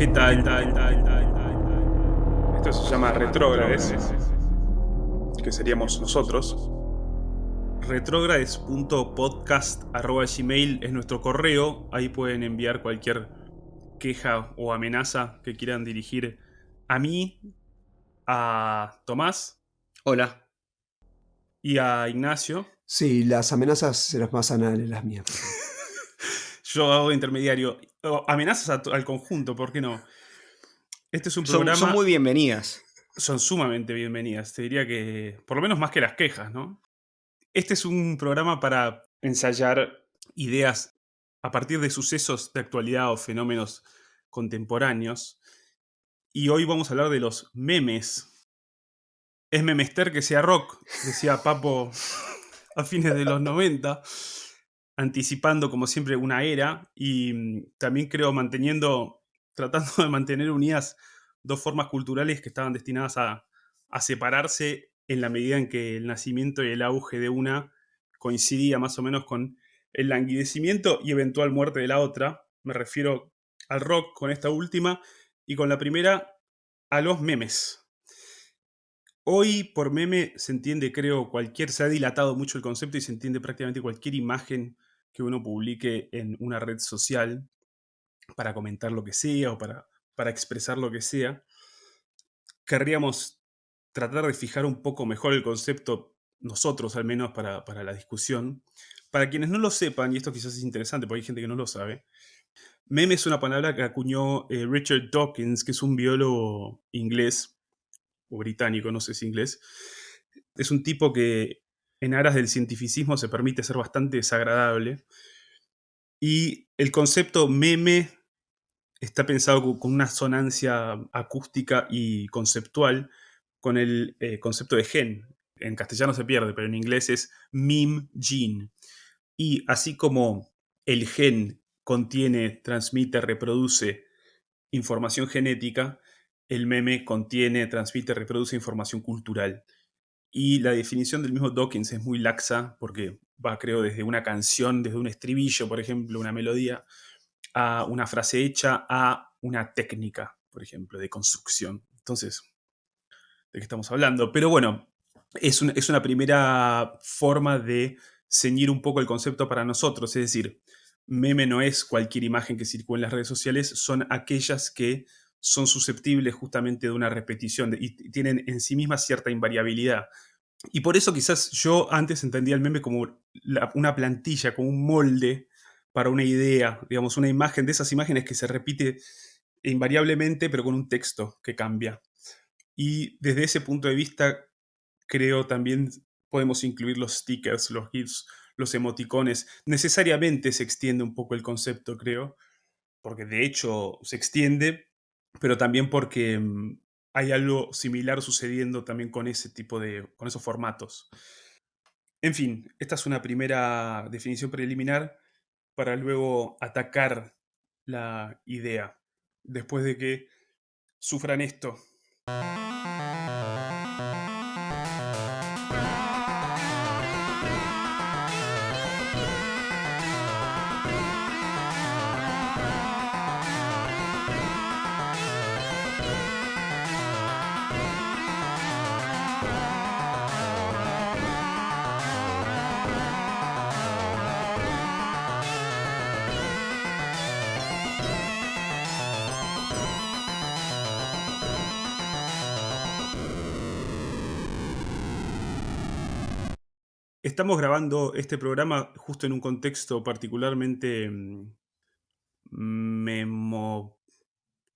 ¿Qué tal? Esto se llama retrógrades, que seríamos nosotros. Retrógrades.podcast@gmail es nuestro correo. Ahí pueden enviar cualquier queja o amenaza que quieran dirigir a mí, a Tomás Hola. y a Ignacio. Sí, las amenazas serán más anales las mías. Yo hago de intermediario. Amenazas al conjunto, ¿por qué no? Este es un programa... Son muy bienvenidas. Son sumamente bienvenidas. Te diría que, por lo menos más que las quejas, ¿no? Este es un programa para ensayar ideas a partir de sucesos de actualidad o fenómenos contemporáneos. Y hoy vamos a hablar de los memes. Es memester que sea rock, decía Papo a fines de los 90, anticipando como siempre una era y también creo tratando de mantener unidas dos formas culturales que estaban destinadas a separarse en la medida en que el nacimiento y el auge de una coincidía más o menos con el languidecimiento y eventual muerte de la otra. Me refiero al rock con esta última y con la primera a los memes. Hoy por meme se entiende, creo, se ha dilatado mucho el concepto y se entiende prácticamente cualquier imagen que uno publique en una red social para comentar lo que sea o para expresar lo que sea. Querríamos tratar de fijar un poco mejor el concepto, nosotros al menos, para la discusión. Para quienes no lo sepan, y esto quizás es interesante porque hay gente que no lo sabe, meme es una palabra que acuñó Richard Dawkins, que es un biólogo inglés o británico, no sé si inglés. Es un tipo que en aras del cientificismo se permite ser bastante desagradable. Y el concepto meme está pensado con una sonancia acústica y conceptual con el concepto de gen. En castellano se pierde, pero en inglés es meme gene. Y así como el gen contiene, transmite, reproduce información genética, el meme contiene, transmite, reproduce información cultural. Y la definición del mismo Dawkins es muy laxa porque va, creo, desde una canción, desde un estribillo, por ejemplo, una melodía, a una frase hecha, a una técnica, por ejemplo, de construcción. Entonces, ¿de qué estamos hablando? Pero bueno, es una primera forma de ceñir un poco el concepto para nosotros. Es decir, meme no es cualquier imagen que circula en las redes sociales, son aquellas que son susceptibles justamente de una repetición y tienen en sí mismas cierta invariabilidad. Y por eso quizás yo antes entendía el meme como una plantilla, como un molde para una idea, digamos, una imagen de esas imágenes que se repite invariablemente, pero con un texto que cambia. Y desde ese punto de vista, creo también podemos incluir los stickers, los GIFs, los emoticones. Necesariamente se extiende un poco el concepto, creo, porque de hecho se extiende, pero también porque hay algo similar sucediendo también con con esos formatos. En fin, esta es una primera definición preliminar para luego atacar la idea, después de que sufran esto. Estamos grabando este programa justo en un contexto particularmente memo...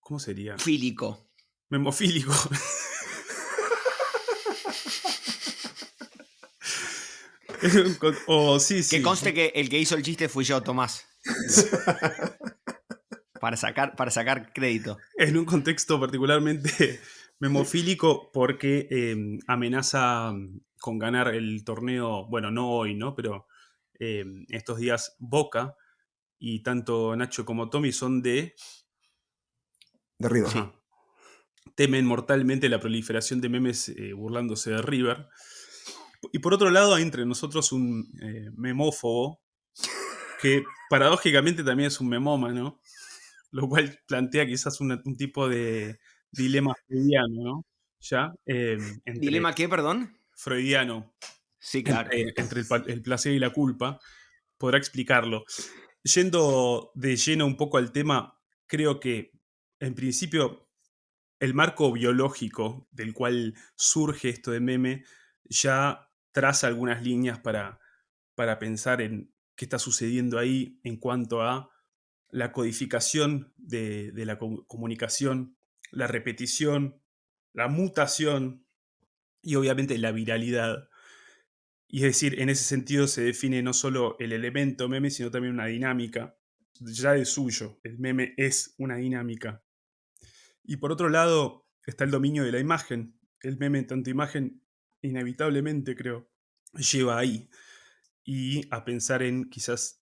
¿Cómo sería? Fílico. Memofílico. Sí. Que conste que el que hizo el chiste fui yo, Tomás. Para sacar crédito. En un contexto particularmente memofílico porque amenaza con ganar el torneo, bueno, no hoy, ¿no? Pero estos días Boca y tanto Nacho como Tommy son de... De River. Ajá. Temen mortalmente la proliferación de memes burlándose de River. Y por otro lado hay entre nosotros un memófobo que paradójicamente también es un memómano. lo cual plantea quizás un tipo de dilema freudiano, ¿no? Ya, entre ¿Dilema qué, perdón? freudiano, Sí, claro. entre el placer y la culpa, podrá explicarlo. Yendo de lleno un poco al tema, creo que en principio el marco biológico del cual surge esto de meme ya traza algunas líneas para pensar en qué está sucediendo ahí en cuanto a la codificación de la comunicación, la repetición, la mutación y obviamente la viralidad. Y es decir, en ese sentido se define no solo el elemento meme, sino también una dinámica. Ya de suyo, el meme es una dinámica. Y por otro lado está el dominio de la imagen. El meme en tanto imagen, inevitablemente creo, lleva ahí. Y a pensar en quizás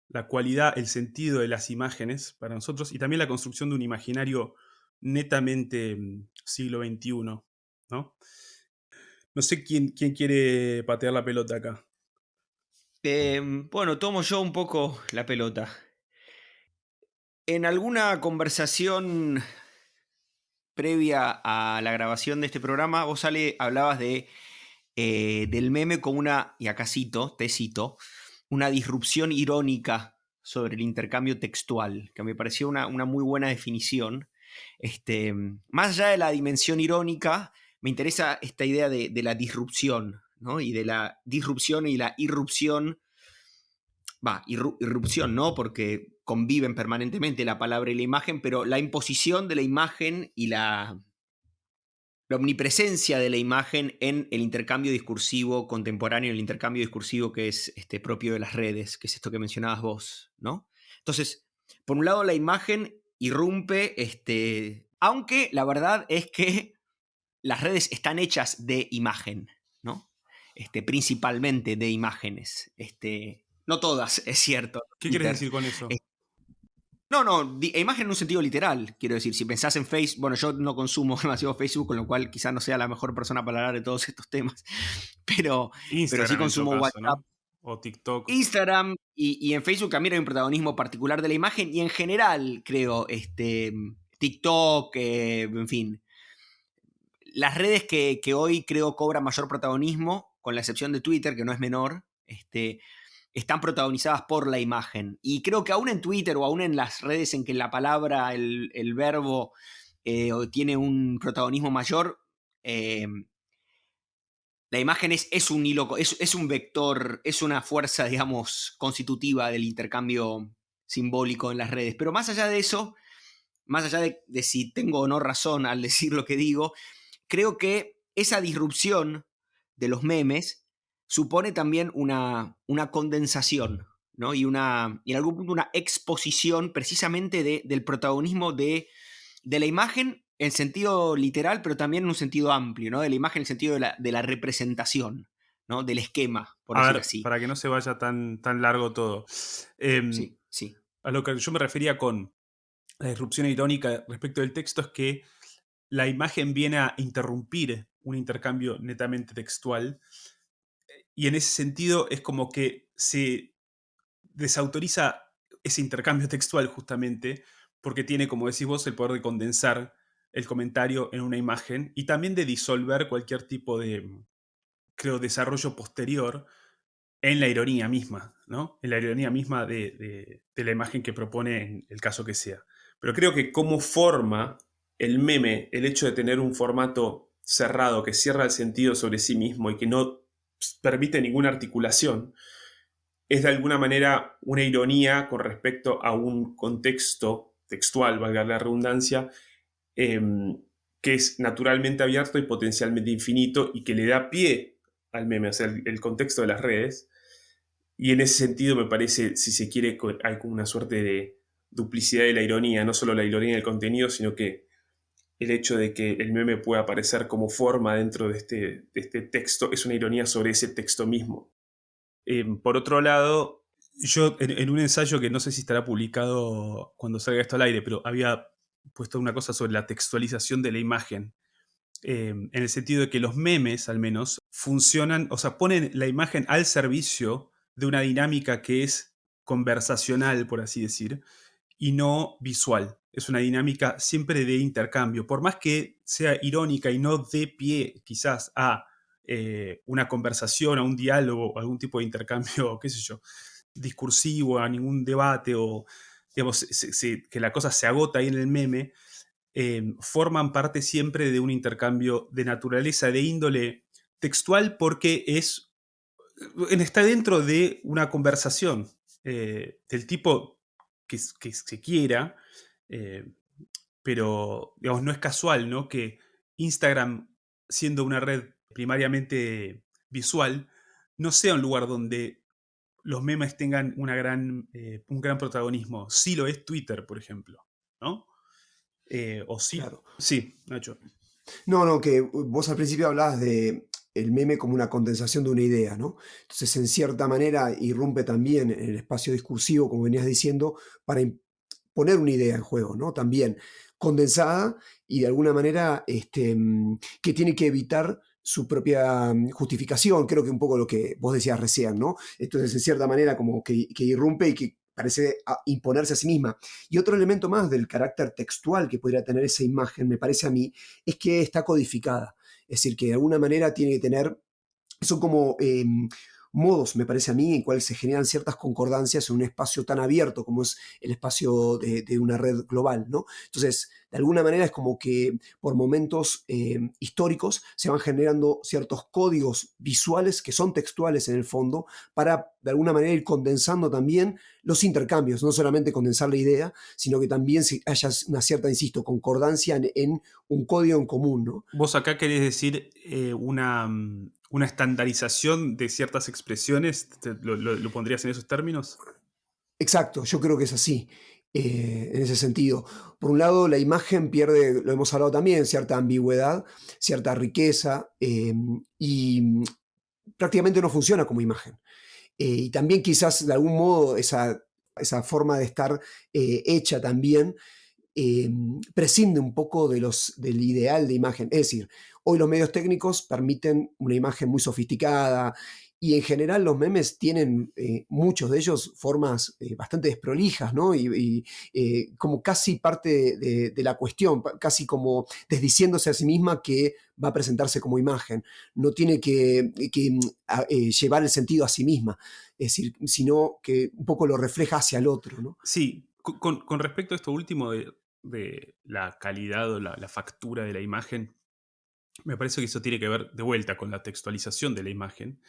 la cualidad, el sentido de las imágenes para nosotros y también la construcción de un imaginario netamente siglo XXI, ¿no? No sé quién quiere patear la pelota acá. Bueno, tomo yo un poco la pelota. En alguna conversación previa a la grabación de este programa, vos hablabas del meme como una, y acá cito, te cito, una disrupción irónica sobre el intercambio textual, que me pareció una muy buena definición. Más allá de la dimensión irónica, me interesa esta idea de la disrupción, ¿no? Y de la disrupción y la irrupción. Irrupción no, porque conviven permanentemente la palabra y la imagen, pero la imposición de la imagen y la omnipresencia de la imagen en el intercambio discursivo contemporáneo, el intercambio discursivo que es propio de las redes, que es esto que mencionabas vos, ¿no? Entonces, por un lado la imagen irrumpe, aunque la verdad es que las redes están hechas de imagen, ¿no? Principalmente de imágenes. No todas, es cierto, ¿Qué quieres Peter. decir con eso? No, imagen en un sentido literal, quiero decir, si pensás en Facebook, bueno, yo no consumo demasiado Facebook, con lo cual quizás no sea la mejor persona para hablar de todos estos temas, pero sí Instagram en todo consumo caso, WhatsApp, ¿no? O TikTok. Instagram y en Facebook también hay un protagonismo particular de la imagen y en general, creo, TikTok, en fin, las redes que hoy creo cobran mayor protagonismo, con la excepción de Twitter, que no es menor, están protagonizadas por la imagen. Y creo que aún en Twitter o aún en las redes en que la palabra, el verbo, tiene un protagonismo mayor, la imagen es un hilo, es un vector, es una fuerza, digamos, constitutiva del intercambio simbólico en las redes. Pero más allá de eso, más allá de si tengo o no razón al decir lo que digo, creo que esa disrupción de los memes supone también una condensación, ¿no? Y en algún punto una exposición precisamente del protagonismo de la imagen en sentido literal, pero también en un sentido amplio, ¿no? De la imagen en el sentido de la representación, ¿no? Del esquema, por A decir ver, así. para que no se vaya tan largo todo. Em, Sí, sí. a lo que yo me refería con la disrupción irónica respecto del texto es que la imagen viene a interrumpir un intercambio netamente textual y en ese sentido es como que se desautoriza ese intercambio textual justamente porque tiene, como decís vos, el poder de condensar el comentario en una imagen y también de disolver cualquier tipo de, creo, desarrollo posterior en la ironía misma, ¿no? En la ironía misma de la imagen que propone en el caso que sea. Pero creo que como forma, el meme, el hecho de tener un formato cerrado que cierra el sentido sobre sí mismo y que no permite ninguna articulación, es de alguna manera una ironía con respecto a un contexto textual, valga la redundancia, eh, que es naturalmente abierto y potencialmente infinito y que le da pie al meme, o sea, el contexto de las redes. Y en ese sentido me parece, si se quiere, hay como una suerte de duplicidad de la ironía, no solo la ironía del contenido, sino que el hecho de que el meme pueda aparecer como forma dentro de este texto es una ironía sobre ese texto mismo. Por otro lado, yo en un ensayo que no sé si estará publicado cuando salga esto al aire, pero había puesto una cosa sobre la textualización de la imagen, en el sentido de que los memes, al menos, funcionan, o sea, ponen la imagen al servicio de una dinámica que es conversacional, por así decir, y no visual. Es una dinámica siempre de intercambio. Por más que sea irónica y no dé pie quizás a una conversación, a un diálogo, a algún tipo de intercambio, qué sé yo, discursivo, a ningún debate o digamos, que la cosa se agota ahí en el meme, forman parte siempre de un intercambio de naturaleza, de índole textual, porque está dentro de una conversación del tipo que se quiera, eh, pero digamos, no es casual, ¿no? Que Instagram, siendo una red primariamente visual, no sea un lugar donde los memes tengan un gran protagonismo. Sí lo es Twitter, por ejemplo, ¿no? O sí. Claro. Sí, Nacho. No, que vos al principio hablabas de el meme como una condensación de una idea, ¿no? Entonces, en cierta manera, irrumpe también en el espacio discursivo, como venías diciendo, para poner una idea en juego, ¿no? También condensada y de alguna manera que tiene que evitar su propia justificación, creo que un poco lo que vos decías recién, ¿no? Entonces, en cierta manera, como que irrumpe y que parece imponerse a sí misma. Y otro elemento más del carácter textual que podría tener esa imagen, me parece a mí, es que está codificada. Es decir, que de alguna manera tiene que tener, son como modos, me parece a mí, en cuales se generan ciertas concordancias en un espacio tan abierto como es el espacio de una red global, ¿no? Entonces, de alguna manera es como que por momentos históricos se van generando ciertos códigos visuales que son textuales en el fondo para de alguna manera ir condensando también los intercambios, no solamente condensar la idea, sino que también haya una cierta, insisto, concordancia en un código en común, ¿no? Vos acá querés decir una estandarización de ciertas expresiones. ¿Lo pondrías en esos términos? Exacto, yo creo que es así, en ese sentido. Por un lado, la imagen pierde, lo hemos hablado también, cierta ambigüedad, cierta riqueza y prácticamente no funciona como imagen. Y también quizás de algún modo esa forma de estar hecha también prescinde un poco del ideal de imagen. Es decir, hoy los medios técnicos permiten una imagen muy sofisticada y en general los memes tienen, muchos de ellos, formas bastante desprolijas, ¿no? Como casi parte de la cuestión, casi como desdiciéndose a sí misma que va a presentarse como imagen. No tiene que llevar el sentido a sí misma, es decir, sino que un poco lo refleja hacia el otro, ¿no? Sí, con respecto a esto último de la calidad o la factura de la imagen, me parece que eso tiene que ver de vuelta con la textualización de la imagen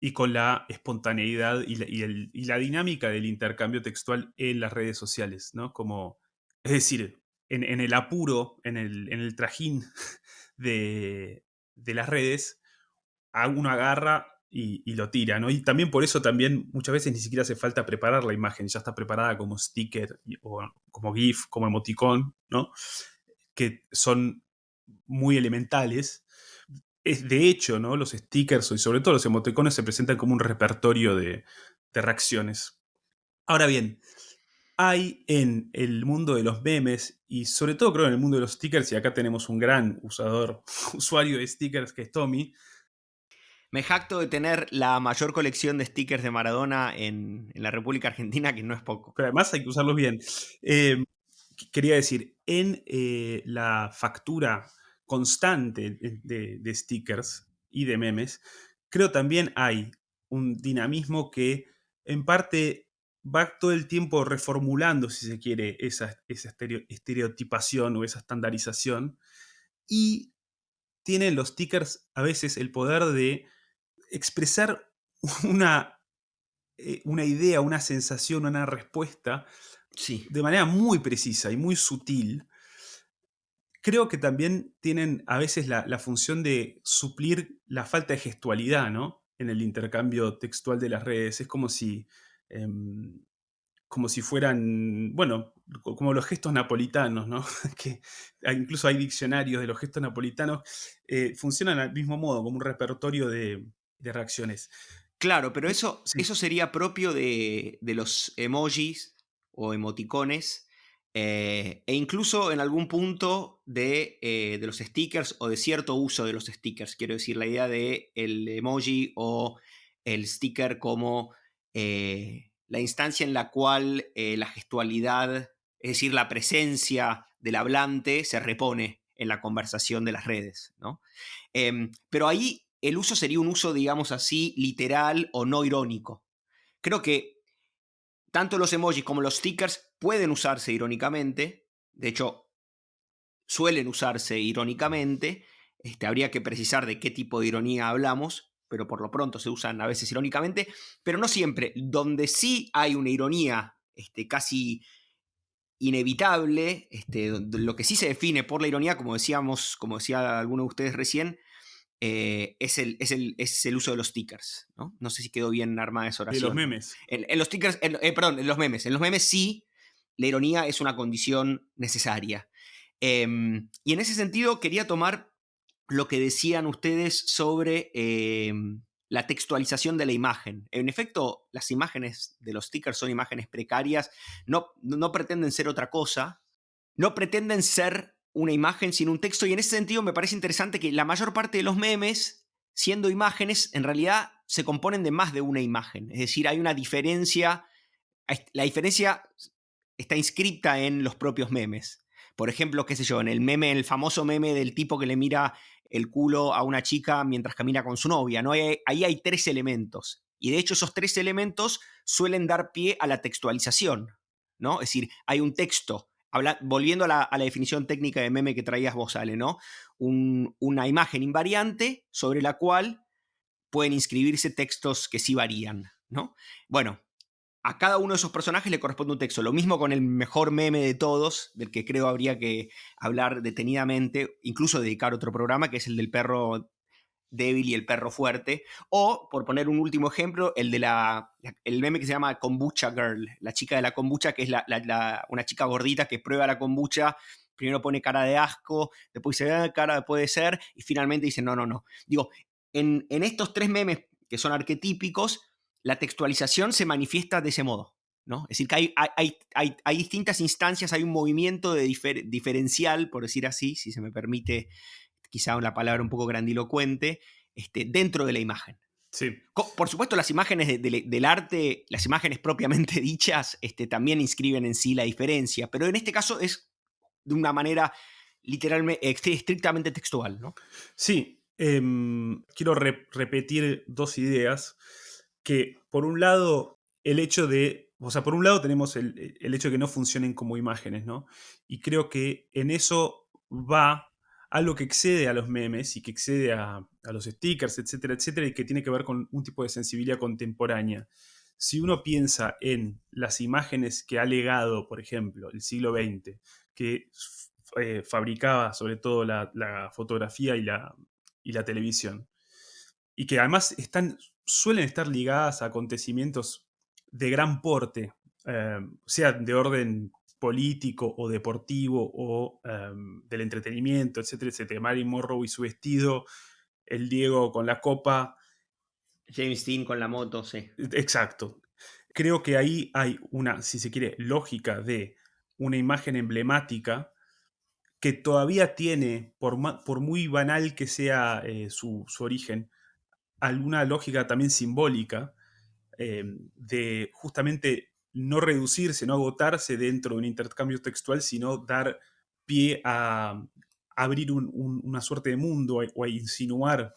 y con la espontaneidad y la dinámica del intercambio textual en las redes sociales, ¿no? Como, es decir, en el apuro, en el trajín de las redes, uno agarra y lo tira, ¿no? Y también por eso también muchas veces ni siquiera hace falta preparar la imagen, ya está preparada como sticker o como GIF, como emoticón, ¿no? Que son muy elementales. De hecho, ¿no? Los stickers y sobre todo los emoticones se presentan como un repertorio de reacciones. Ahora bien, hay en el mundo de los memes y sobre todo creo en el mundo de los stickers, y acá tenemos un gran usuario de stickers que es Tommy. Me jacto de tener la mayor colección de stickers de Maradona en la República Argentina, que no es poco. Pero además hay que usarlos bien. Quería decir, en la factura constante de stickers y de memes, creo también hay un dinamismo que en parte va todo el tiempo reformulando, si se quiere, esa estereotipación o esa estandarización. Y tienen los stickers a veces el poder de expresar una, una idea, una sensación, una respuesta Sí. de manera muy precisa y muy sutil. Creo que también tienen a veces la función de suplir la falta de gestualidad, ¿no? En el intercambio textual de las redes. Es em, como si fueran, bueno, como los gestos napolitanos, ¿no? Que incluso hay diccionarios de los gestos napolitanos. Funcionan al mismo modo, como un repertorio de reacciones. Claro, pero Sí. eso sería propio de los emojis o emoticones, e incluso en algún punto de los stickers o de cierto uso de los stickers. Quiero decir, la idea de el emoji o el sticker como la instancia en la cual la gestualidad, es decir, la presencia del hablante, se repone en la conversación de las redes, ¿no? Pero ahí el uso sería un uso, digamos así, literal o no irónico. Creo que tanto los emojis como los stickers pueden usarse irónicamente. De hecho, suelen usarse irónicamente. Habría que precisar de qué tipo de ironía hablamos, pero por lo pronto se usan a veces irónicamente, pero no siempre. Donde sí hay una ironía casi inevitable, lo que sí se define por la ironía, como decíamos, como decía alguno de ustedes recién, es el uso de los stickers, ¿no? No sé si quedó bien armada esa De los oración. memes. En los stickers, perdón, en los memes. En los memes sí, la ironía es una condición necesaria. Y en ese sentido quería tomar lo que decían ustedes sobre la textualización de la imagen. En efecto, las imágenes de los stickers son imágenes precarias, no pretenden ser otra cosa, no pretenden ser una imagen sin un texto, y en ese sentido me parece interesante que la mayor parte de los memes, siendo imágenes, en realidad se componen de más de una imagen. Es decir, hay una diferencia, la diferencia está inscrita en los propios memes. Por ejemplo, qué sé yo, en el famoso meme del tipo que le mira el culo a una chica mientras camina con su novia, ¿no? Ahí hay 3 elementos. Y de hecho esos 3 elementos suelen dar pie a la textualización, ¿no? Es decir, hay un texto, volviendo a la definición técnica de meme que traías vos, Ale, ¿no? Una imagen invariante sobre la cual pueden inscribirse textos que sí varían, ¿no? Bueno, a cada uno de esos personajes le corresponde un texto. Lo mismo con el mejor meme de todos, del que creo habría que hablar detenidamente, incluso dedicar otro programa, que es el del perro débil y el perro fuerte. O, por poner un último ejemplo, el meme que se llama Kombucha Girl, la chica de la kombucha, que es una chica gordita que prueba la kombucha. Primero pone cara de asco, después dice, cara puede ser, y finalmente dice, no, no, no. Digo, en estos 3 memes que son arquetípicos, la textualización se manifiesta de ese modo, ¿no? Es decir, que hay distintas instancias, hay un movimiento diferencial, por decir así, si se me permite quizá una palabra un poco grandilocuente, dentro de la imagen. Sí. Por supuesto, las imágenes del arte, las imágenes propiamente dichas, también inscriben en sí la diferencia, pero en este caso es de una manera literalmente, estrictamente textual, ¿no? Sí, quiero repetir 2 ideas. Que por un lado, por un lado tenemos el hecho de que no funcionen como imágenes, ¿no? Y creo que en eso va algo que excede a los memes y que excede a los stickers, etcétera, etcétera, y que tiene que ver con un tipo de sensibilidad contemporánea. Si uno piensa en las imágenes que ha legado, por ejemplo, el siglo XX, que fabricaba sobre todo la fotografía y la televisión, y que además suelen estar ligadas a acontecimientos de gran porte, sea de orden político o deportivo o del entretenimiento, etcétera, etcétera. Marilyn Monroe y su vestido, el Diego con la copa. James Dean con la moto, sí. Exacto. Creo que ahí hay una, si se quiere, lógica de una imagen emblemática que todavía tiene, por muy banal que sea su origen, alguna lógica también simbólica de justamente no reducirse, no agotarse dentro de un intercambio textual, sino dar pie a abrir una suerte de mundo o a insinuar.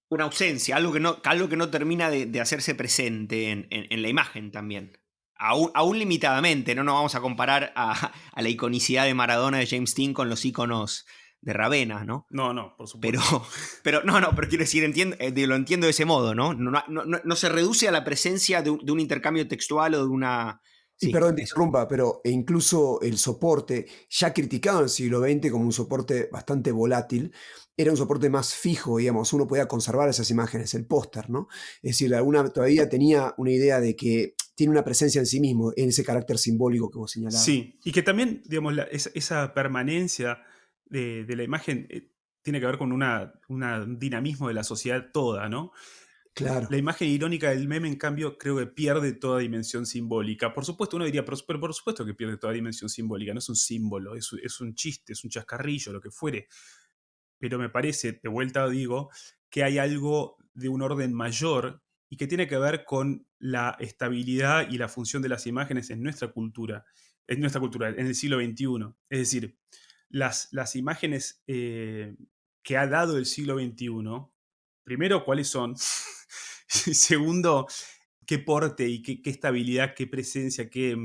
Una ausencia, algo que no termina de hacerse presente en la imagen también. Aún limitadamente, no nos vamos a comparar a la iconicidad de Maradona, de James Dean, con los iconos de Ravenna, ¿no? No, por supuesto. Pero quiero decir, lo entiendo de ese modo, ¿no? No se reduce a la presencia de un intercambio textual o de una... Y Sí, perdón, te eso. interrumpa, pero incluso el soporte, ya criticado en el siglo XX como un soporte bastante volátil, era un soporte más fijo, digamos, uno podía conservar esas imágenes, el póster, ¿no? Es decir, todavía tenía una idea de que tiene una presencia en sí mismo, en ese carácter simbólico que vos señalabas. Sí, y que también, digamos, esa permanencia de la imagen tiene que ver con un dinamismo de la sociedad toda, ¿no? Claro. La imagen irónica del meme, en cambio, creo que pierde toda dimensión simbólica. Por supuesto, uno diría, pero por supuesto que pierde toda dimensión simbólica. No es un símbolo, es un chiste, es un chascarrillo, lo que fuere. Pero me parece, de vuelta digo, que hay algo de un orden mayor y que tiene que ver con la estabilidad y la función de las imágenes en nuestra cultura, en el siglo XXI. Es decir, las imágenes que ha dado el siglo XXI, primero, ¿cuáles son? Y segundo, qué porte y qué estabilidad, qué presencia, qué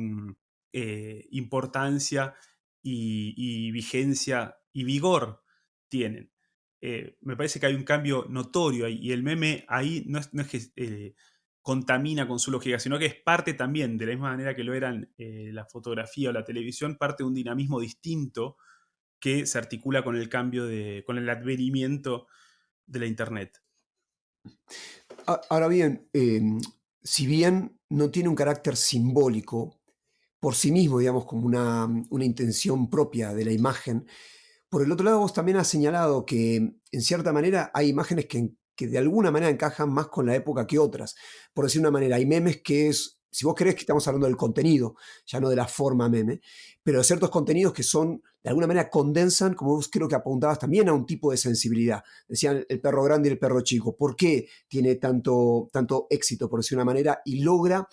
importancia y vigencia y vigor tienen. Me parece que hay un cambio notorio ahí, y el meme ahí no es que contamina con su lógica, sino que es parte también, de la misma manera que lo eran la fotografía o la televisión, parte de un dinamismo distinto que se articula con el cambio con el advenimiento de la Internet. Ahora bien, si bien no tiene un carácter simbólico por sí mismo, digamos, como una intención propia de la imagen, por el otro lado vos también has señalado que en cierta manera hay imágenes que de alguna manera encajan más con la época que otras. Por decir una manera, hay memes que es, si vos querés que estamos hablando del contenido, ya no de la forma meme, pero de ciertos contenidos que son, de alguna manera condensan, como vos creo que apuntabas también a un tipo de sensibilidad. Decían el perro grande y el perro chico. ¿Por qué tiene tanto éxito, por decir una manera, y logra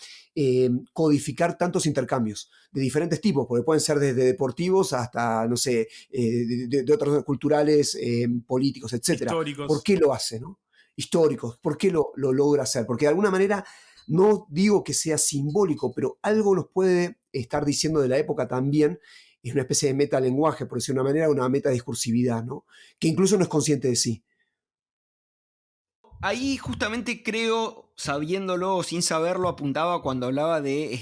codificar tantos intercambios de diferentes tipos? Porque pueden ser desde deportivos hasta, no sé, de otros culturales, políticos, etcétera. ¿Por Históricos. qué lo hace, no? Históricos, ¿por qué lo logra hacer? Porque de alguna manera no digo que sea simbólico, pero algo nos puede estar diciendo de la época también. Es una especie de metalenguaje, por decir de una manera, una metadiscursividad, ¿no? Que incluso no es consciente de sí. Ahí justamente creo, sabiéndolo o sin saberlo, apuntaba cuando hablaba de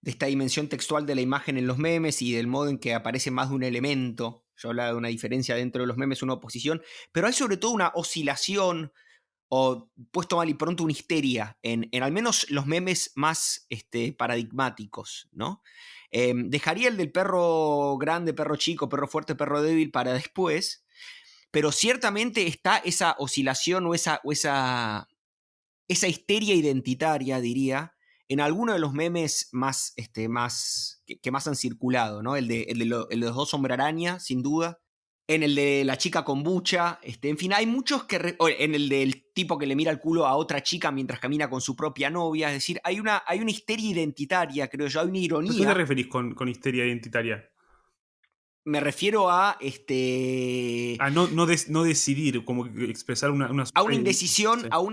esta dimensión textual de la imagen en los memes y del modo en que aparece más de un elemento. Yo hablaba de una diferencia dentro de los memes, una oposición, pero hay sobre todo una oscilación o, puesto mal y pronto, una histeria en al menos los memes más paradigmáticos, ¿no? Dejaría el del perro grande, perro chico, perro fuerte, perro débil para después, pero ciertamente está esa oscilación esa histeria identitaria, diría, en alguno de los memes que más han circulado, ¿no? El de los dos hombre araña, sin duda. En el de la chica con bucha. En fin, hay muchos en el del tipo que le mira el culo a otra chica mientras camina con su propia novia. Es decir, hay una histeria identitaria, creo yo, hay una ¿A qué te ironía. referís con histeria identitaria? Me refiero a A no decidir, como que expresar una sí. a una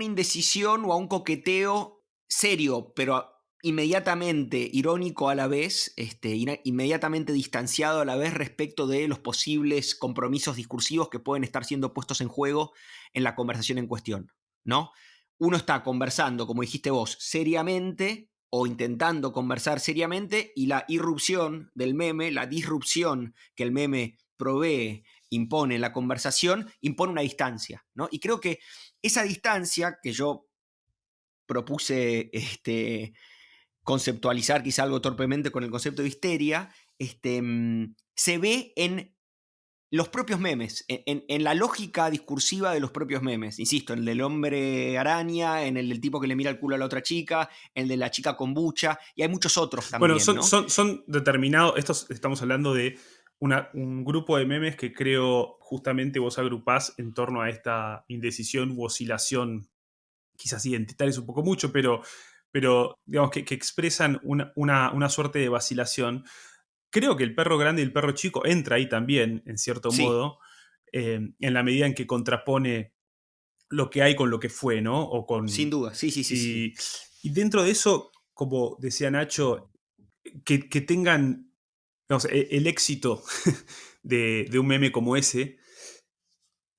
indecisión o a un coqueteo serio, pero inmediatamente irónico a la vez, inmediatamente distanciado a la vez respecto de los posibles compromisos discursivos que pueden estar siendo puestos en juego en la conversación en cuestión, ¿no? Uno está conversando, como dijiste vos, seriamente o intentando conversar seriamente, y la irrupción del meme, la disrupción que el meme provee, impone en la conversación, impone una distancia, ¿no? Y creo que esa distancia que yo propuse conceptualizar quizá algo torpemente con el concepto de histeria, se ve en los propios memes, en la lógica discursiva de los propios memes. Insisto, en el del hombre araña, en el del tipo que le mira el culo a la otra chica, en el de la chica con bucha, y hay muchos otros Bueno, también, ¿no? son determinados, estamos hablando de un grupo de memes que creo justamente vos agrupás en torno a esta indecisión u oscilación, quizás identitaria es un poco mucho, pero digamos que expresan una suerte de vacilación. Creo que el perro grande y el perro chico entra ahí también, en cierto Sí, modo, en la medida en que contrapone lo que hay con lo que fue, ¿no? sin duda, sí, sí, sí, sí. Y, y dentro de eso, como decía Nacho, que tengan, digamos, el éxito de un meme como ese,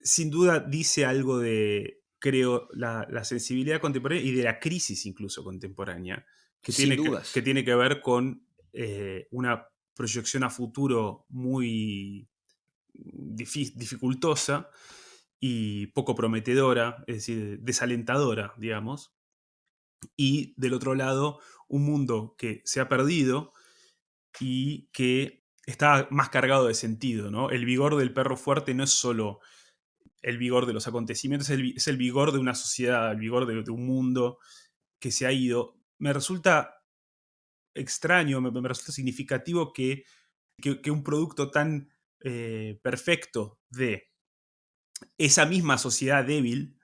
sin duda dice algo de, creo, la sensibilidad contemporánea y de la crisis incluso contemporánea, Sin que dudas. tiene que ver con una proyección a futuro muy dificultosa y poco prometedora, es decir, desalentadora, digamos. Y del otro lado, un mundo que se ha perdido y que está más cargado de sentido, ¿no? El vigor del perro fuerte no es solo el vigor de los acontecimientos, es el vigor de una sociedad, el vigor de un mundo que se ha ido. Me resulta extraño, me resulta significativo que un producto tan perfecto de esa misma sociedad débil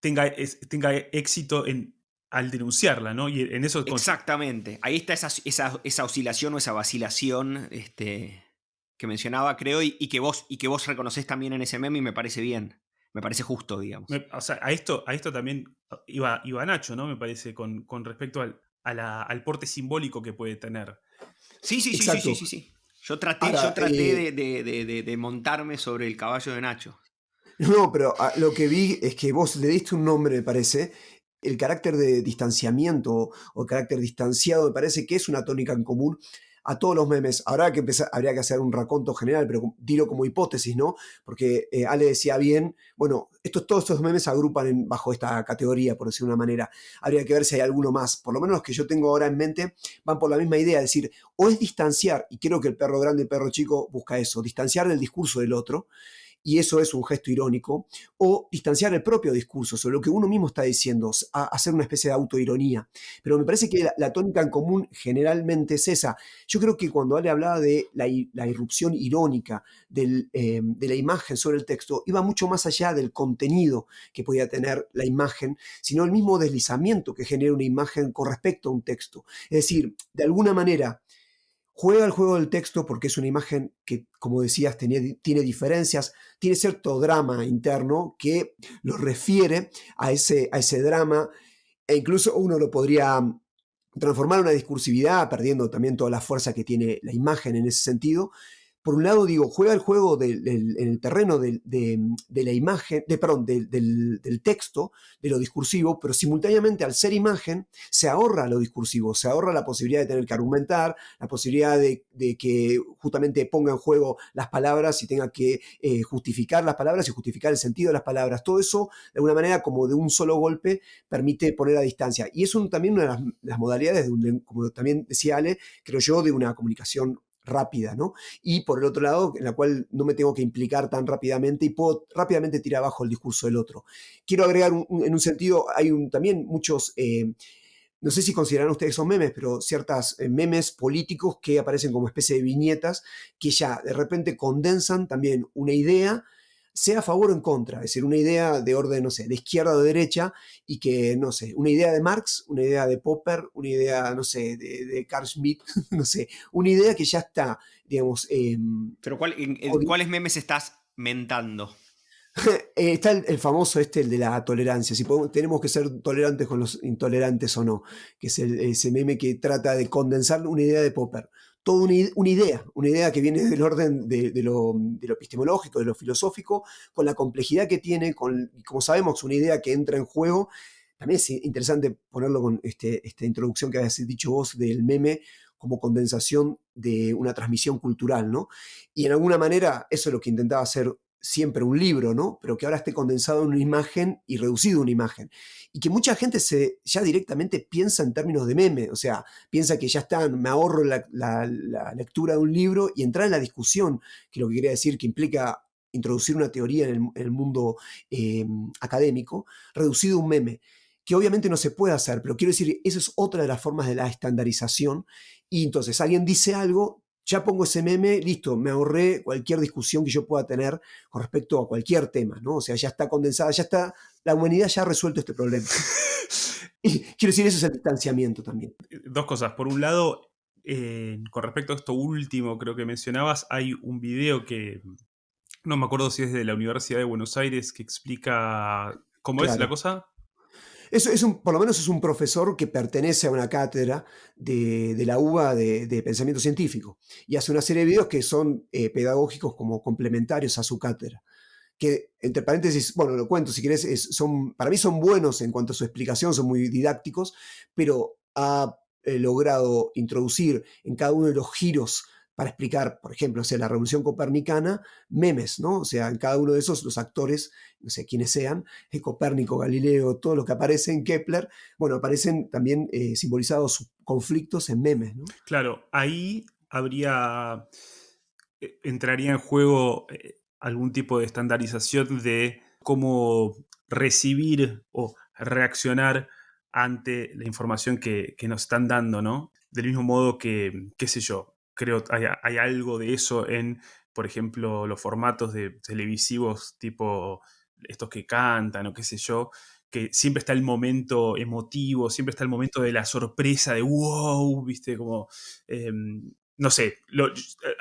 tenga éxito al denunciarla, ¿no? Y en eso... Exactamente. Ahí está esa oscilación o esa vacilación que mencionaba, creo, y que vos reconocés también en ese meme y me parece bien. Me parece justo, digamos. O sea, a esto también iba Nacho, ¿no? Me parece, con respecto al porte simbólico que puede tener. Sí. Exacto. Yo traté Ahora, de montarme sobre el caballo de Nacho. no, pero lo que vi es que vos le diste un nombre, me parece. El carácter de distanciamiento o el carácter distanciado me parece que es una tónica en común a todos los memes. Habría que hacer un raconto general, pero dilo como hipótesis, ¿no? Porque Ale decía bien, bueno, todos estos memes se agrupan bajo esta categoría, por decirlo de una manera. Habría que ver si hay alguno más. Por lo menos los que yo tengo ahora en mente van por la misma idea, es decir, o es distanciar, y creo que el perro grande y el perro chico busca eso, distanciar del discurso del otro, y eso es un gesto irónico, o distanciar el propio discurso sobre lo que uno mismo está diciendo, hacer una especie de autoironía. Pero me parece que la tónica en común generalmente es esa. Yo creo que cuando Ale hablaba de la irrupción irónica de la imagen sobre el texto, iba mucho más allá del contenido que podía tener la imagen, sino el mismo deslizamiento que genera una imagen con respecto a un texto. Es decir, de alguna manera juega el juego del texto porque es una imagen que, como decías, tiene diferencias, tiene cierto drama interno que lo refiere a ese drama, e incluso uno lo podría transformar en una discursividad, perdiendo también toda la fuerza que tiene la imagen en ese sentido. Por un lado, digo, juega el juego en el terreno de la imagen, perdón, del texto, de lo discursivo, pero simultáneamente al ser imagen se ahorra lo discursivo, se ahorra la posibilidad de tener que argumentar, la posibilidad de que justamente ponga en juego las palabras y tenga que justificar las palabras y justificar el sentido de las palabras. Todo eso, de alguna manera, como de un solo golpe, permite poner a distancia. Y es también una de las modalidades, como también decía Ale, creo yo, de una comunicación rápida, ¿no? Y por el otro lado, en la cual no me tengo que implicar tan rápidamente y puedo rápidamente tirar abajo el discurso del otro. Quiero agregar en un sentido, hay también muchos, no sé si consideran ustedes son memes, pero ciertas memes políticos que aparecen como especie de viñetas que ya de repente condensan también una idea, sea a favor o en contra, es decir, una idea de orden, no sé, de izquierda o de derecha, y que, no sé, una idea de Marx, una idea de Popper, una idea, no sé, de Carl Schmitt, no sé, una idea que ya está, digamos... Pero ¿cuáles memes estás mentando? Está el famoso el de la tolerancia, si tenemos que ser tolerantes con los intolerantes o no, que es ese meme que trata de condensar una idea de Popper. Toda una idea que viene del orden de lo epistemológico, de lo filosófico, con la complejidad que tiene, como sabemos, una idea que entra en juego. También es interesante ponerlo con esta introducción que habías dicho vos del meme como condensación de una transmisión cultural, ¿no? Y en alguna manera eso es lo que intentaba hacer siempre un libro, ¿no? Pero que ahora esté condensado en una imagen y reducido a una imagen. Y que mucha gente ya directamente piensa en términos de meme, o sea, piensa que ya está, me ahorro la lectura de un libro y entrar en la discusión, que lo que quería decir que implica introducir una teoría en el mundo académico, reducido a un meme, que obviamente no se puede hacer, pero quiero decir, esa es otra de las formas de la estandarización, y entonces alguien dice algo, ya pongo ese meme, listo, me ahorré cualquier discusión que yo pueda tener con respecto a cualquier tema, ¿no? O sea, ya está condensada, ya está, la humanidad ya ha resuelto este problema. Y quiero decir, eso es el distanciamiento también. Dos cosas. Por un lado, con respecto a esto último, creo que mencionabas, hay un video que no me acuerdo si es de la Universidad de Buenos Aires que explica cómo es la Claro. cosa. Eso por lo menos es un profesor que pertenece a una cátedra de la UBA de pensamiento científico y hace una serie de videos que son pedagógicos como complementarios a su cátedra. Que, entre paréntesis, bueno, lo cuento si querés, para mí son buenos en cuanto a su explicación, son muy didácticos, pero ha logrado introducir en cada uno de los giros para explicar, por ejemplo, o sea, la revolución copernicana, memes, ¿no? O sea, en cada uno de esos los actores, no sé quiénes sean, Copérnico, Galileo, todo lo que aparece en Kepler, bueno, aparecen también simbolizados sus conflictos en memes, ¿no? Claro, ahí entraría en juego algún tipo de estandarización de cómo recibir o reaccionar ante la información que nos están dando, ¿no? Del mismo modo que, qué sé yo, creo hay algo de eso en, por ejemplo, los formatos televisivos tipo estos que cantan o qué sé yo, que siempre está el momento emotivo, siempre está el momento de la sorpresa, de wow, ¿viste? Como, no sé,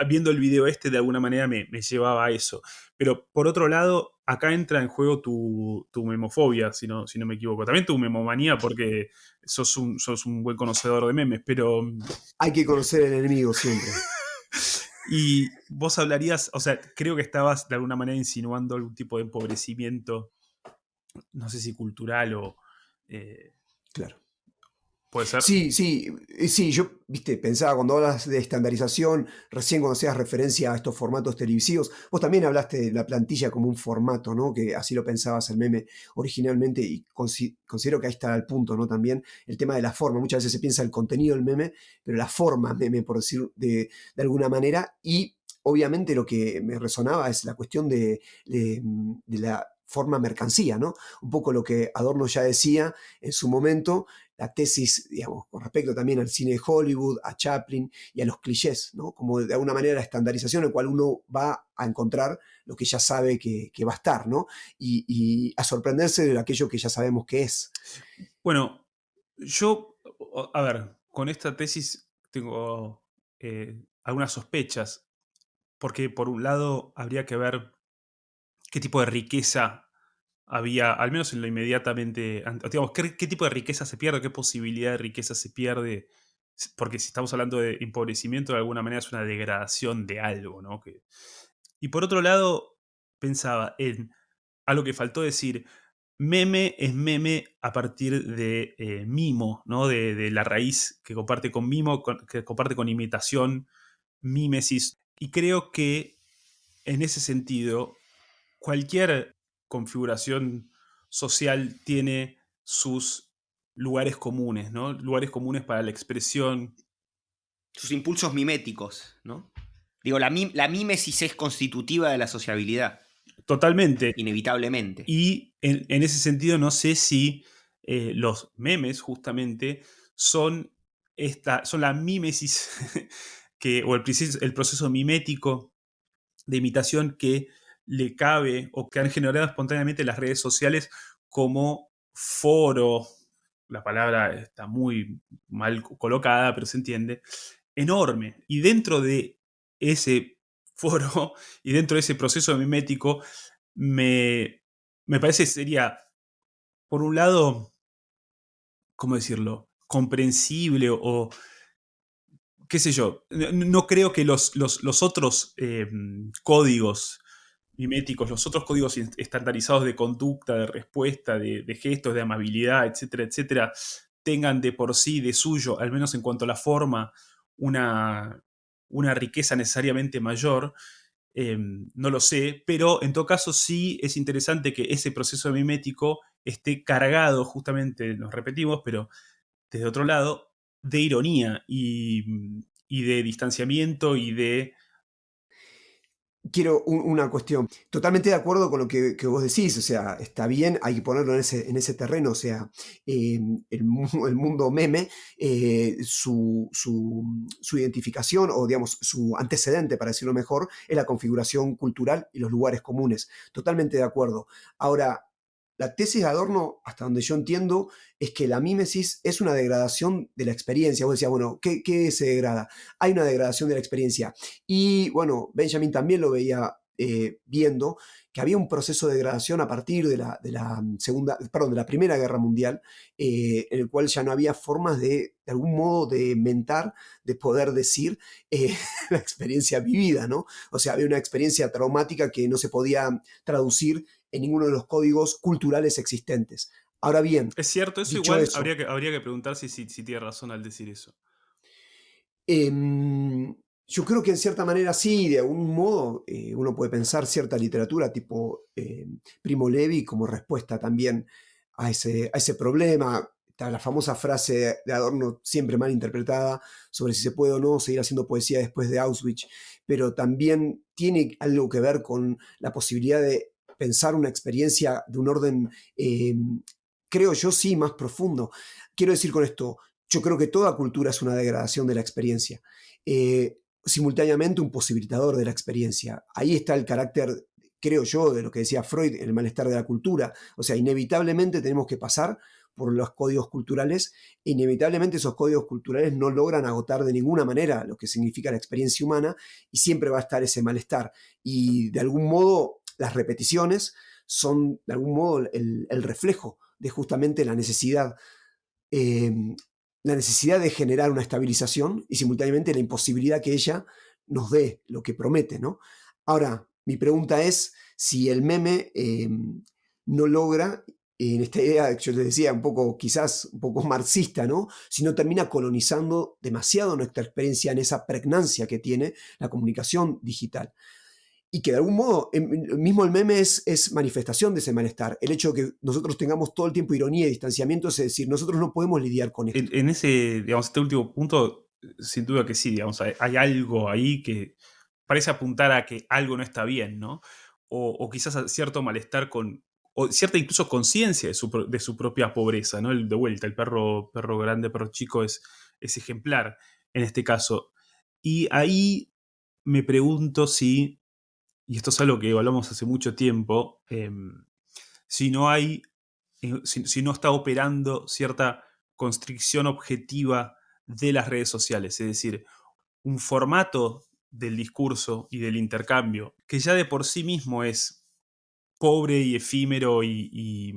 viendo el video de alguna manera me llevaba a eso. Pero por otro lado, acá entra en juego tu memofobia, si no me equivoco. También tu memomanía, porque sos un buen conocedor de memes, pero... Hay que conocer el enemigo siempre. Y vos hablarías, o sea, creo que estabas de alguna manera insinuando algún tipo de empobrecimiento, no sé si cultural o... Claro. ¿Puede ser? Sí, yo, viste, pensaba cuando hablas de estandarización, recién cuando hacías referencia a estos formatos televisivos, vos también hablaste de la plantilla como un formato, ¿no? Que así lo pensabas el meme originalmente y considero que ahí está el punto, ¿no? También el tema de la forma. Muchas veces se piensa el contenido del meme, pero la forma meme, por decir de alguna manera, y obviamente lo que me resonaba es la cuestión de la forma mercancía, ¿no? Un poco lo que Adorno ya decía en su momento, la tesis, digamos, con respecto también al cine de Hollywood, a Chaplin y a los clichés, ¿no? Como de alguna manera la estandarización en la cual uno va a encontrar lo que ya sabe que va a estar, ¿no? Y a sorprenderse de aquello que ya sabemos que es. Bueno, yo, a ver, con esta tesis tengo algunas sospechas, porque por un lado habría que ver qué tipo de riqueza había, al menos en lo inmediatamente, digamos, qué tipo de riqueza se pierde, qué posibilidad de riqueza se pierde, porque si estamos hablando de empobrecimiento, de alguna manera es una degradación de algo, ¿no? Y por otro lado, pensaba en algo que faltó decir, meme es meme a partir de mimo, ¿no? De la raíz que comparte con mimo, que comparte con imitación, mímesis. Y creo que en ese sentido, cualquier configuración social tiene sus lugares comunes, ¿no? Lugares comunes para la expresión. Sus impulsos miméticos, ¿no? Digo, la mímesis es constitutiva de la sociabilidad, Totalmente. inevitablemente. Y en ese sentido no sé si los memes justamente son, son la mímesis o el proceso mimético de imitación que le cabe o que han generado espontáneamente las redes sociales como foro, la palabra está muy mal colocada, pero se entiende, enorme. Y dentro de ese foro y dentro de ese proceso mimético, me parece que sería, por un lado, ¿cómo decirlo? Comprensible o qué sé yo. No creo que los otros códigos miméticos, los otros códigos estandarizados de conducta, de respuesta, de gestos, de amabilidad, etcétera, etcétera, tengan de por sí, de suyo, al menos en cuanto a la forma, una riqueza necesariamente mayor. No lo sé, pero en todo caso sí es interesante que ese proceso mimético esté cargado, justamente, nos repetimos, pero desde otro lado, de ironía y de distanciamiento y de... Quiero una cuestión. Totalmente de acuerdo con lo que vos decís, o sea, está bien, hay que ponerlo en ese terreno, o sea, el mundo meme, su identificación o, digamos, su antecedente, para decirlo mejor, es la configuración cultural y los lugares comunes. Totalmente de acuerdo. Ahora, la tesis de Adorno, hasta donde yo entiendo, es que la mímesis es una degradación de la experiencia. Vos decías, bueno, ¿qué se degrada? Hay una degradación de la experiencia. Y bueno, Benjamin también lo veía viendo que había un proceso de degradación a partir de la Primera Guerra Mundial, en el cual ya no había formas de algún modo de mentar, de poder decir la experiencia vivida, ¿no? O sea, había una experiencia traumática que no se podía traducir en ninguno de los códigos culturales existentes. Ahora bien, ¿Es cierto eso? dicho Igual eso, habría que preguntar si tiene razón al decir eso. yo creo que en cierta manera sí, de algún modo uno puede pensar cierta literatura tipo Primo Levi como respuesta también a ese problema. Está la famosa frase de Adorno, siempre mal interpretada, sobre si se puede o no seguir haciendo poesía después de Auschwitz, pero también tiene algo que ver con la posibilidad de pensar una experiencia de un orden, creo yo, sí, más profundo. Quiero decir con esto, yo creo que toda cultura es una degradación de la experiencia. Simultáneamente un posibilitador de la experiencia. Ahí está el carácter creo yo, de lo que decía Freud, el malestar de la cultura. O sea, inevitablemente tenemos que pasar por los códigos culturales, e inevitablemente esos códigos culturales no logran agotar de ninguna manera lo que significa la experiencia humana, y siempre va a estar ese malestar. Y de algún modo las repeticiones son de algún modo el reflejo de justamente la necesidad de generar una estabilización y simultáneamente la imposibilidad que ella nos dé lo que promete, ¿no? Ahora, mi pregunta es si el meme no logra, en esta idea que yo les decía, un poco quizás un poco marxista, ¿no? Si no termina colonizando demasiado nuestra experiencia en esa pregnancia que tiene la comunicación digital. Y que de algún modo, mismo el meme es manifestación de ese malestar. El hecho de que nosotros tengamos todo el tiempo ironía y distanciamiento, es decir, nosotros no podemos lidiar con esto. En ese, digamos, este último punto, sin duda que sí, digamos, hay algo ahí que parece apuntar a que algo no está bien, ¿no? O quizás a cierto malestar o cierta incluso conciencia de su propia pobreza, ¿no? De vuelta, el perro grande, perro chico es ejemplar en este caso. Y ahí me pregunto si, y esto es algo que hablamos hace mucho tiempo, si no hay, si no está operando cierta constricción objetiva de las redes sociales, es decir, un formato del discurso y del intercambio que ya de por sí mismo es pobre y efímero y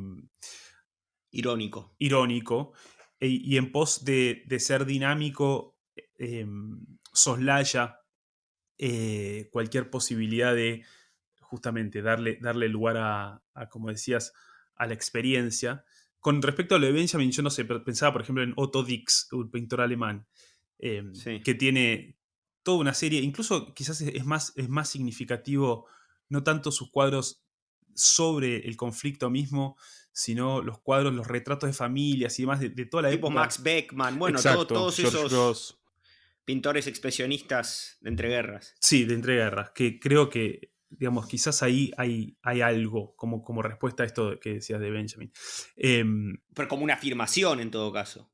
Irónico. irónico, y en pos de ser dinámico, soslaya cualquier posibilidad de justamente darle lugar como decías, a la experiencia. Con respecto a lo de Benjamin, yo no sé, pensaba por ejemplo en Otto Dix, un pintor alemán, Sí. que tiene toda una serie, incluso quizás es más significativo no tanto sus cuadros sobre el conflicto mismo, sino los cuadros, los retratos de familias y demás de toda la Tipo época. Max Beckmann, bueno, Exacto, todos George esos Grosz. pintores expresionistas de entreguerras. Sí, de entreguerras, que creo que, digamos, quizás ahí hay algo como respuesta a esto que decías de Benjamin. Pero como una afirmación en todo caso.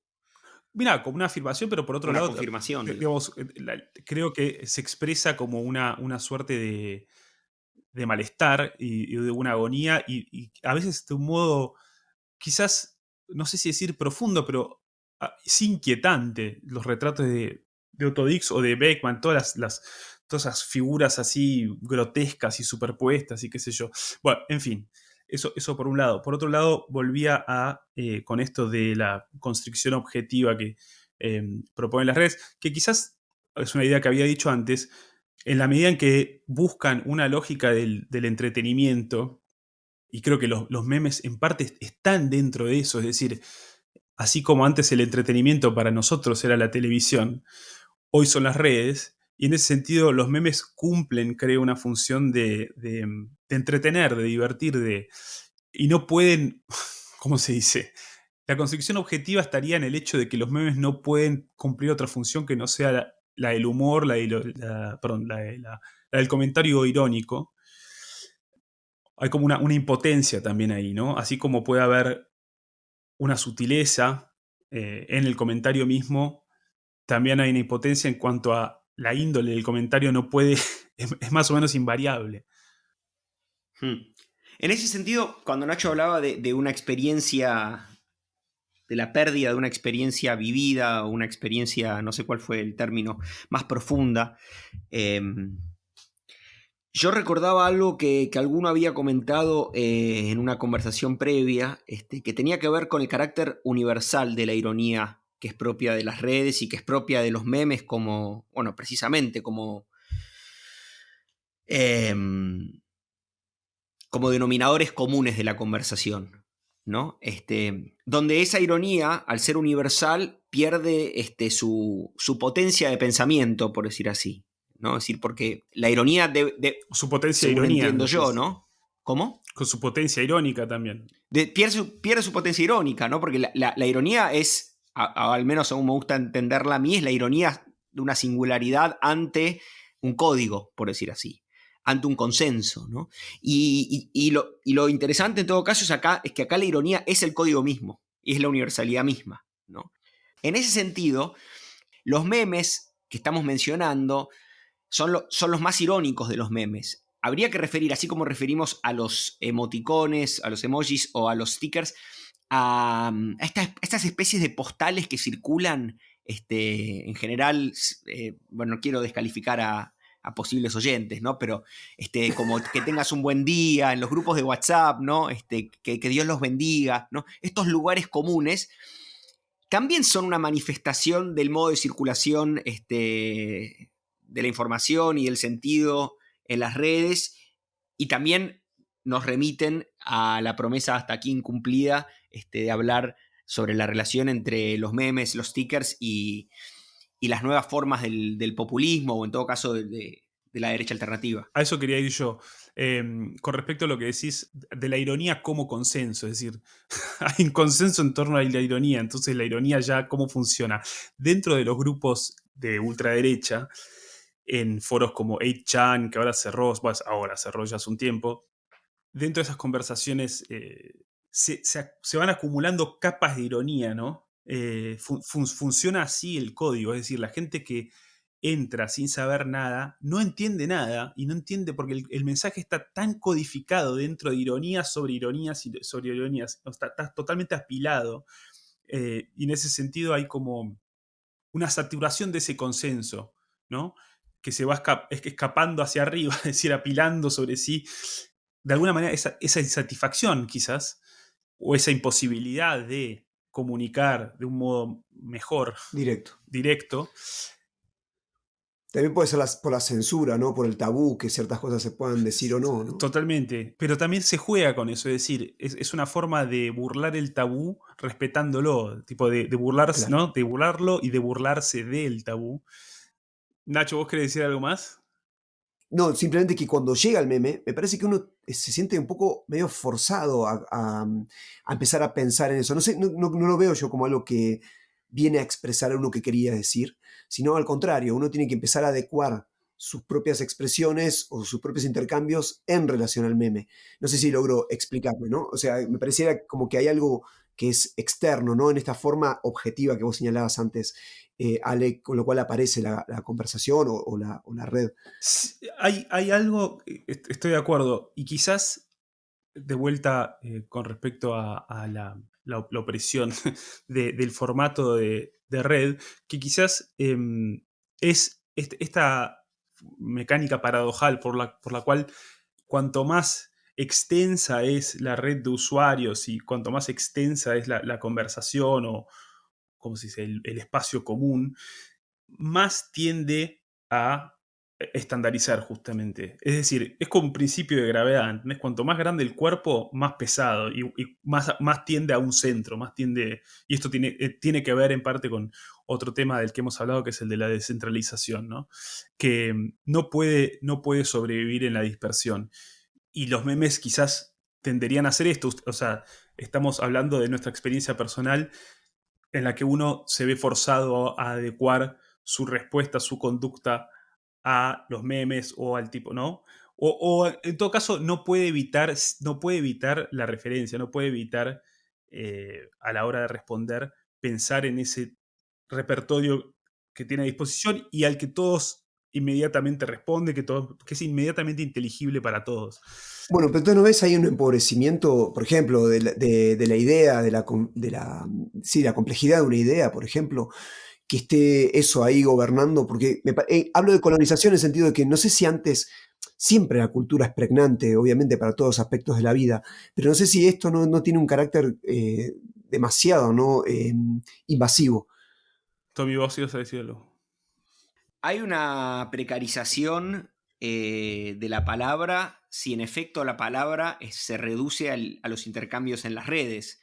Mira, como una afirmación, pero por otro Una lado, confirmación. digamos, creo que se expresa como una suerte de malestar y de una agonía y a veces de un modo, quizás, no sé si decir profundo, pero es inquietante. Los retratos de Otto Dix o de Beckmann, todas esas figuras así grotescas y superpuestas y qué sé yo. Bueno, en fin, eso por un lado. Por otro lado, volvía con esto de la constricción objetiva que proponen las redes, que quizás es una idea que había dicho antes, en la medida en que buscan una lógica del entretenimiento, y creo que los memes en parte están dentro de eso, es decir, así como antes el entretenimiento para nosotros era la televisión, hoy son las redes, y en ese sentido los memes cumplen, creo, una función de entretener, de divertir, y no pueden, ¿cómo se dice? La construcción objetiva estaría en el hecho de que los memes no pueden cumplir otra función que no sea la del humor, perdón, la del comentario irónico. Hay como una impotencia también ahí, ¿no? Así como puede haber una sutileza en el comentario mismo, también hay una impotencia en cuanto a la índole del comentario no puede, es más o menos invariable. En ese sentido, cuando Nacho hablaba de una experiencia, de la pérdida de una experiencia vivida o una experiencia, no sé cuál fue el término, más profunda, yo recordaba algo que alguno había comentado en una conversación previa, que tenía que ver con el carácter universal de la ironía que es propia de las redes y que es propia de los memes como, bueno, precisamente como, como denominadores comunes de la conversación, ¿no? Donde esa ironía, al ser universal, pierde su potencia de pensamiento, por decir así, ¿no? Es decir, porque la ironía Su potencia según ironía, entiendo yo, decís. ¿no? ¿Cómo? Con su potencia irónica también. Pierde su potencia irónica, ¿no? Porque la ironía es, al menos según me gusta entenderla a mí, es la ironía de una singularidad ante un código, por decir así, ante un consenso, ¿no? Y lo interesante en todo caso es que acá la ironía es el código mismo, y es la universalidad misma, ¿no? En ese sentido, los memes que estamos mencionando son los más irónicos de los memes. habría que referir, así como referimos a los emoticones, a los emojis o a los stickers, a estas especies de postales que circulan en general. Bueno, no quiero descalificar a posibles oyentes, ¿no? Pero como que tengas un buen día en los grupos de WhatsApp, ¿no? Que Dios los bendiga, ¿no? Estos lugares comunes también son una manifestación del modo de circulación de la información y del sentido en las redes, y también nos remiten a la promesa hasta aquí incumplida de hablar sobre la relación entre los memes, los stickers y las nuevas formas del populismo, o en todo caso de la derecha alternativa. A eso quería ir yo. Con respecto a lo que decís de la ironía como consenso, es decir, hay un consenso en torno a la ironía, entonces la ironía ya cómo funciona. Dentro de los grupos de ultraderecha, en foros como 8chan, que ahora cerró ya hace un tiempo, dentro de esas conversaciones se van acumulando capas de ironía, ¿no? Funciona así el código, es decir, la gente que entra sin saber nada, no entiende nada y no entiende porque el mensaje está tan codificado dentro de ironías sobre ironías y sobre ironías, está totalmente apilado, y en ese sentido hay como una saturación de ese consenso, ¿no? Que se va escapando hacia arriba, es decir, apilando sobre sí, de alguna manera, esa insatisfacción quizás, o esa imposibilidad de comunicar de un modo mejor, directo. También puede ser por la censura, ¿no? Por el tabú, que ciertas cosas se puedan decir o no, ¿no? Totalmente, pero también se juega con eso, es decir, es una forma de burlar el tabú respetándolo, tipo de burlarse, Claro. ¿no? De burlarlo y de burlarse del tabú. Nacho, ¿vos querés decir algo más? No, simplemente que cuando llega el meme, me parece que uno se siente un poco medio forzado a empezar a pensar en eso. No sé, no lo veo yo como algo que viene a expresar a uno que quería decir, sino al contrario, uno tiene que empezar a adecuar sus propias expresiones o sus propios intercambios en relación al meme. No sé si logro explicarme, ¿no? O sea, me pareciera como que hay algo que es externo, ¿no? En esta forma objetiva que vos señalabas antes, Ale, con lo cual aparece la conversación o la red. Hay algo, estoy de acuerdo, y quizás de vuelta con respecto a la opresión del formato de red, que quizás es esta mecánica paradojal por la cual cuanto más extensa es la red de usuarios y cuanto más extensa es la conversación o, como se dice, el espacio común, más tiende a estandarizar justamente. Es decir, es como un principio de gravedad, ¿entendés? Cuanto más grande el cuerpo, más pesado y más tiende a un centro, más tiende... Y esto tiene que ver en parte con otro tema del que hemos hablado, que es el de la descentralización, ¿no? Que no puede sobrevivir en la dispersión. Y los memes quizás tenderían a hacer esto. O sea, estamos hablando de nuestra experiencia personal en la que uno se ve forzado a adecuar su respuesta, su conducta a los memes o al tipo, ¿no? O en todo caso no puede evitar la referencia, no puede evitar a la hora de responder pensar en ese repertorio que tiene a disposición y al que todos inmediatamente responde, que es inmediatamente inteligible para todos. Bueno, pero tú no ves ahí un empobrecimiento, por ejemplo, de la idea, sí, la complejidad de una idea, por ejemplo, que esté eso ahí gobernando, porque hablo de colonización en el sentido de que no sé si antes, siempre la cultura es pregnante, obviamente, para todos los aspectos de la vida, pero no sé si esto no tiene un carácter demasiado, ¿no? Invasivo. Tommy, vos ibas a decirlo. Hay una precarización de la palabra si en efecto la palabra se reduce a los intercambios en las redes.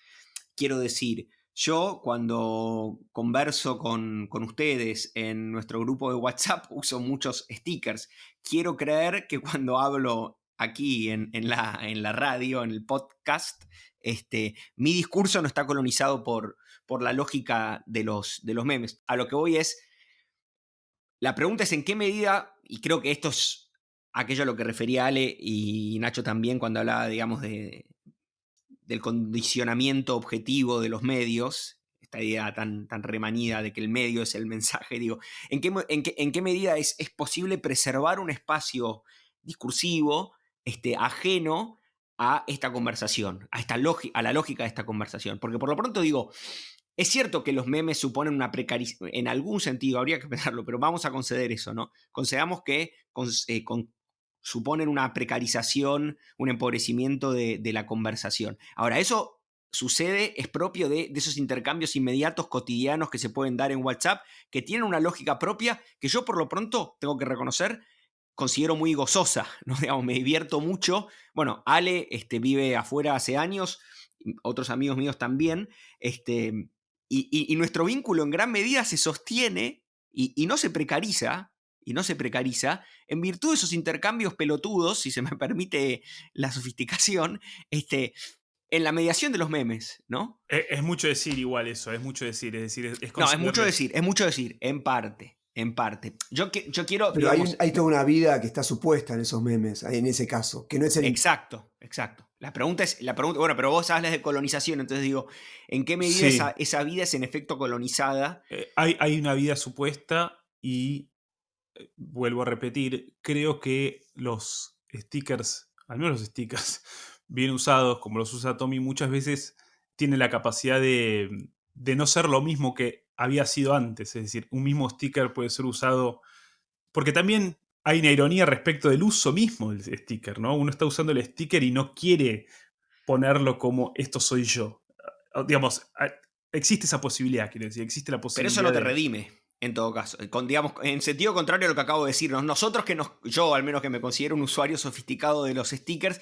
Quiero decir, yo cuando converso con ustedes en nuestro grupo de WhatsApp uso muchos stickers. Quiero creer que cuando hablo aquí en la radio, en el podcast, mi discurso no está colonizado por la lógica de los memes. A lo que voy es, la pregunta es en qué medida, y creo que esto es aquello a lo que refería Ale y Nacho también cuando hablaba, digamos, del condicionamiento objetivo de los medios, esta idea tan remanida de que el medio es el mensaje, digo, ¿en qué medida es posible preservar un espacio discursivo, ajeno a esta conversación, a la lógica de esta conversación. Porque por lo pronto digo, es cierto que los memes suponen una precarización, en algún sentido, habría que pensarlo, pero vamos a conceder eso, ¿no? Concedamos que suponen una precarización, un empobrecimiento de la conversación. Ahora, eso sucede, es propio de esos intercambios inmediatos, cotidianos que se pueden dar en WhatsApp, que tienen una lógica propia que yo por lo pronto tengo que reconocer, considero muy gozosa, ¿no? Digamos, me divierto mucho. Bueno, Ale vive afuera hace años, otros amigos míos también, y nuestro vínculo en gran medida se sostiene y no se precariza, en virtud de esos intercambios pelotudos, si se me permite la sofisticación, en la mediación de los memes, ¿no? Es mucho decir igual eso, es mucho decir, es decir, es No, es mucho considerarlo. decir, en parte, en parte. Yo quiero, Pero hay, digamos, hay toda una vida que está supuesta en esos memes, en ese caso, que no es el... exacto. La pregunta, bueno, pero vos hablas de colonización, entonces digo, ¿en qué medida Sí, esa vida es en efecto colonizada? hay una vida supuesta y vuelvo a repetir, creo que los stickers, al menos los stickers bien usados, como los usa Tommy, muchas veces tienen la capacidad de no ser lo mismo que había sido antes. Es decir, un mismo sticker puede ser usado. Porque también hay una ironía respecto del uso mismo del sticker, ¿no? Uno está usando el sticker y no quiere ponerlo como esto soy yo. Digamos, existe esa posibilidad, quiero decir, existe la Pero eso posibilidad no te de. redime, en todo caso. Digamos, en sentido contrario a lo que acabo de decir, nosotros yo al menos que me considero un usuario sofisticado de los stickers,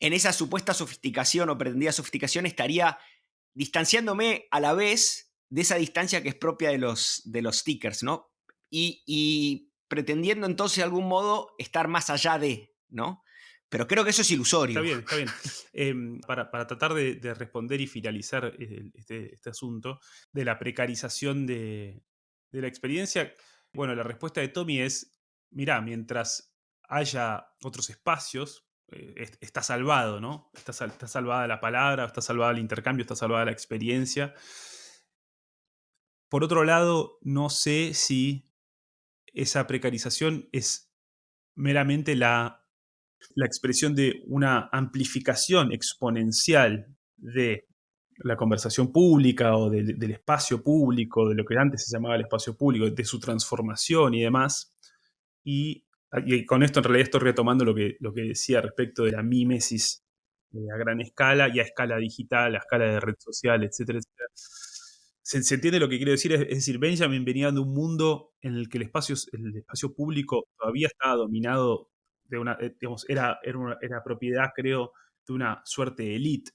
en esa supuesta sofisticación o pretendida sofisticación estaría distanciándome a la vez de esa distancia que es propia de los stickers, ¿no? Y pretendiendo entonces de algún modo estar más allá de, ¿no? Pero creo que eso es Está ilusorio. bien, está bien. Para tratar de responder y finalizar este asunto de la precarización de la experiencia, bueno, la respuesta de Tommy es, mirá, mientras haya otros espacios, está salvado, ¿no? Está salvada la palabra, está salvada el intercambio, está salvada la experiencia. Por otro lado, no sé si esa precarización es meramente la expresión de una amplificación exponencial de la conversación pública o del espacio público, de lo que antes se llamaba el espacio público, de su transformación y demás. Y con esto en realidad estoy retomando lo que decía respecto de la mímesis a gran escala y a escala digital, a escala de red social, etcétera, etcétera. Se entiende lo que quiero decir, es decir, Benjamin venía de un mundo en el que el espacio público todavía estaba dominado de una, digamos, era propiedad, creo, de una suerte de élite,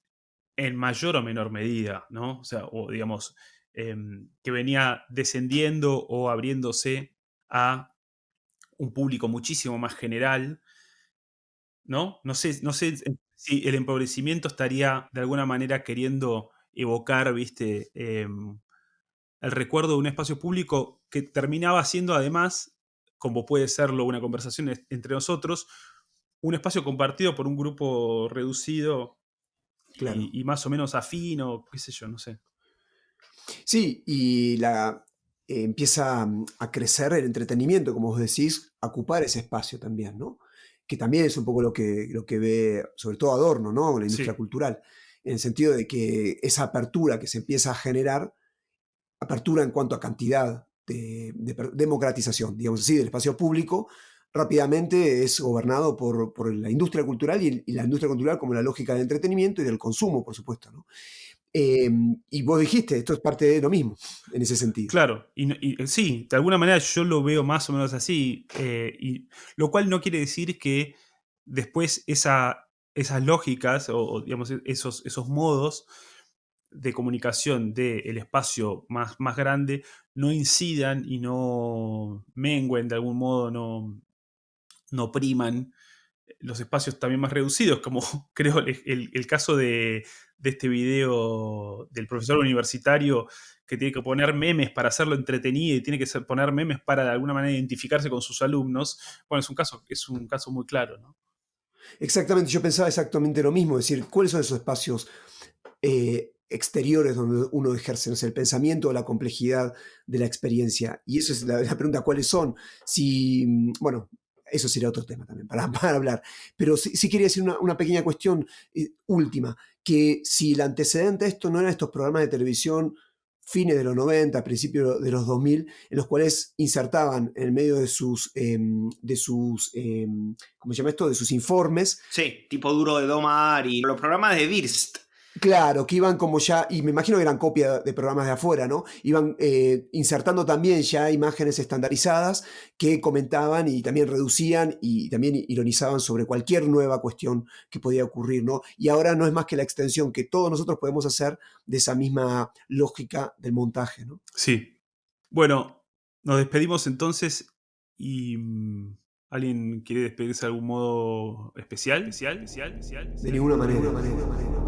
en mayor o menor medida, ¿no? O sea, o digamos, que venía descendiendo o abriéndose a un público muchísimo más general, ¿no? No sé si el empobrecimiento estaría de alguna manera queriendo evocar, viste, el recuerdo de un espacio público que terminaba siendo además, como puede serlo una conversación entre nosotros, un espacio compartido por un grupo reducido Claro. y más o menos afín o qué sé yo, no sé. Sí, y empieza a crecer el entretenimiento, como vos decís, a ocupar ese espacio también, ¿no? Que también es un poco lo que ve, sobre todo Adorno, ¿no? La industria Sí, cultural, en el sentido de que esa apertura que se empieza a generar, apertura en cuanto a cantidad de democratización, digamos así, del espacio público, rápidamente es gobernado por la industria cultural y la industria cultural como la lógica del entretenimiento y del consumo, por supuesto, ¿no? Y vos dijiste, esto es parte de lo mismo, en ese sentido. claro. Y sí, de alguna manera yo lo veo más o menos así. Y lo cual no quiere decir que después esas lógicas o, digamos, esos modos de comunicación del espacio más grande no incidan y no mengüen de algún modo, no priman los espacios también más reducidos, como creo el caso de este video del profesor universitario que tiene que poner memes para hacerlo entretenido y tiene que poner memes para de alguna manera identificarse con sus alumnos. Bueno, es un caso muy claro, ¿no? Exactamente, yo pensaba exactamente lo mismo, es decir, ¿cuáles son esos espacios exteriores donde uno ejerce, no sé, el pensamiento o la complejidad de la experiencia? Y esa es la pregunta, ¿cuáles son? Si, bueno, eso sería otro tema también para hablar. Pero sí quería decir una pequeña cuestión última, que si el antecedente de esto no eran estos programas de televisión fines de los 90, principios de los 2000, en los cuales insertaban en el medio de sus ¿cómo se llama esto? De sus informes. Sí, tipo Duro de Domar y los programas de Dirst. Claro, que iban como ya, y me imagino que eran copia de programas de afuera, ¿no? Iban insertando también ya imágenes estandarizadas que comentaban y también reducían y también ironizaban sobre cualquier nueva cuestión que podía ocurrir, ¿no? Y ahora no es más que la extensión que todos nosotros podemos hacer de esa misma lógica del montaje, ¿no? Sí. Bueno, nos despedimos entonces y ¿alguien quiere despedirse de algún modo especial? De ninguna manera.